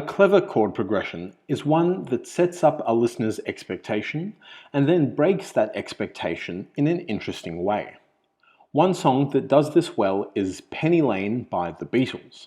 clever chord progression is one that sets up a listener's expectation and then breaks that expectation in an interesting way. One song that does this well is Penny Lane by the Beatles.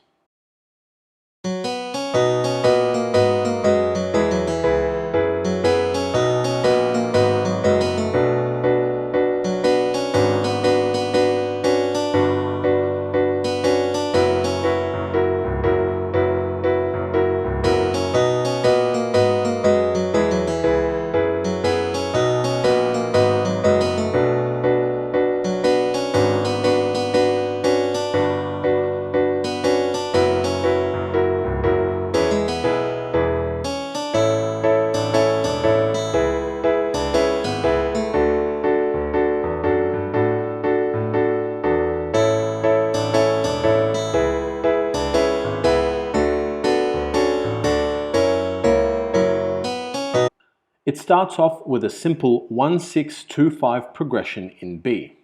It starts off with a simple 1-6-2-5 progression in B.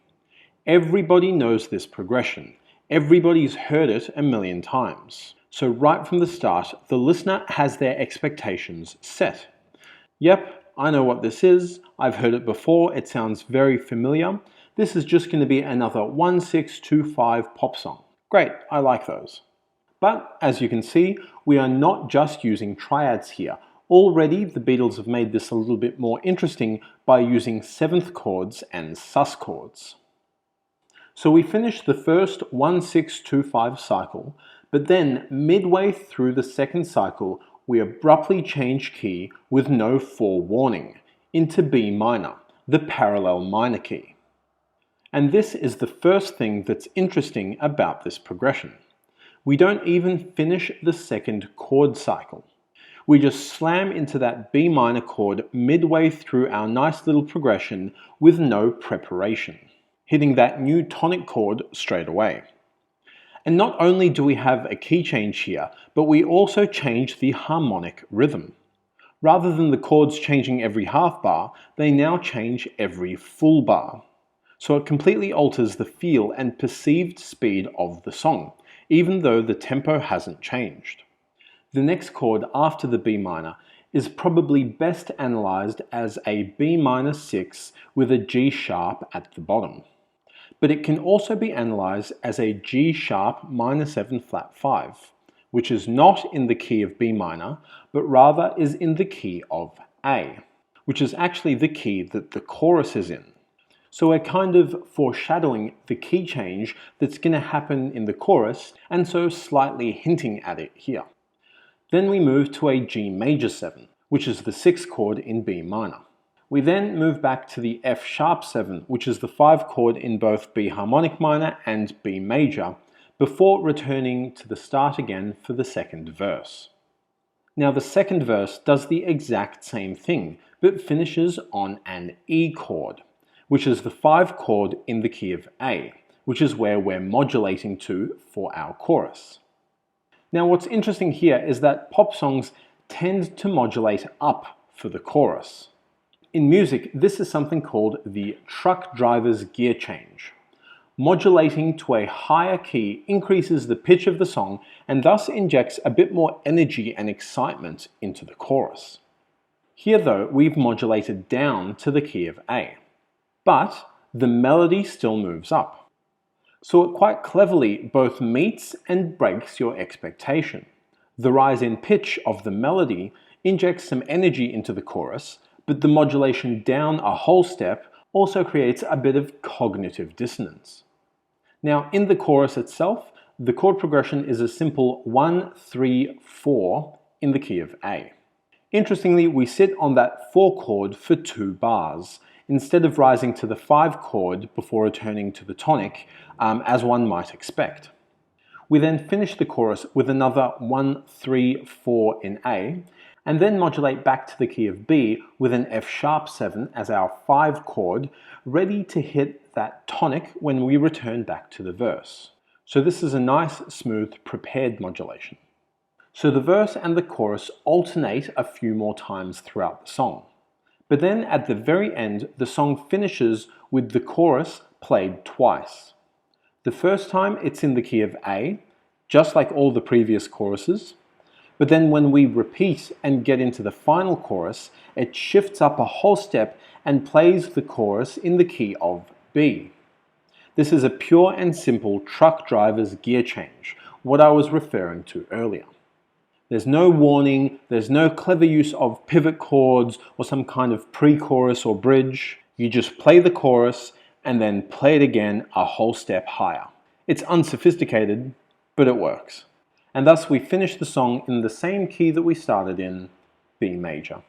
Everybody knows this progression. Everybody's heard it a million times. So right from the start, the listener has their expectations set. Yep, I know what this is. I've heard it before. It sounds very familiar. This is just going to be another 1-6-2-5 pop song. Great, I like those. But as you can see, we are not just using triads here. Already, the Beatles have made this a little bit more interesting by using seventh chords and sus chords. So we finished the first 1-6-2-5 cycle, but then midway through the second cycle, we abruptly change key with no forewarning into B minor, the parallel minor key. And this is the first thing that's interesting about this progression. We don't even finish the second chord cycle. We just slam into that B minor chord midway through our nice little progression with no preparation, hitting that new tonic chord straight away. And not only do we have a key change here, but we also change the harmonic rhythm. Rather than the chords changing every half bar, they now change every full bar. So it completely alters the feel and perceived speed of the song, even though the tempo hasn't changed. The next chord after the B minor is probably best analysed as a B minor 6 with a G sharp at the bottom. But it can also be analysed as a G sharp minor 7 flat 5, which is not in the key of B minor, but rather is in the key of A, which is actually the key that the chorus is in. So we're kind of foreshadowing the key change that's going to happen in the chorus, and so slightly hinting at it here. Then we move to a G major 7, which is the 6th chord in B minor. We then move back to the F sharp 7, which is the 5 chord in both B harmonic minor and B major, before returning to the start again for the second verse. Now the second verse does the exact same thing, but finishes on an E chord, which is the 5 chord in the key of A, which is where we're modulating to for our chorus. Now what's interesting here is that pop songs tend to modulate up for the chorus. In music, this is something called the truck driver's gear change. Modulating to a higher key increases the pitch of the song and thus injects a bit more energy and excitement into the chorus. Here though, we've modulated down to the key of A, but the melody still moves up. So it quite cleverly both meets and breaks your expectation. The rise in pitch of the melody injects some energy into the chorus, but the modulation down a whole step also creates a bit of cognitive dissonance. Now in the chorus itself, the chord progression is a simple 1-3-4 in the key of A. Interestingly, we sit on that 4 chord for 2 bars, instead of rising to the 5 chord before returning to the tonic, as one might expect. We then finish the chorus with another 1-3-4 in A, and then modulate back to the key of B with an F sharp 7 as our 5 chord, ready to hit that tonic when we return back to the verse. So this is a nice, smooth, prepared modulation. So the verse and the chorus alternate a few more times throughout the song. But then at the very end, the song finishes with the chorus played twice. The first time it's in the key of A, just like all the previous choruses. But then when we repeat and get into the final chorus, it shifts up a whole step and plays the chorus in the key of B. This is a pure and simple truck driver's gear change, what I was referring to earlier. There's no warning, there's no clever use of pivot chords or some kind of pre-chorus or bridge. You just play the chorus and then play it again a whole step higher. It's unsophisticated, but it works. And thus we finish the song in the same key that we started in, B major.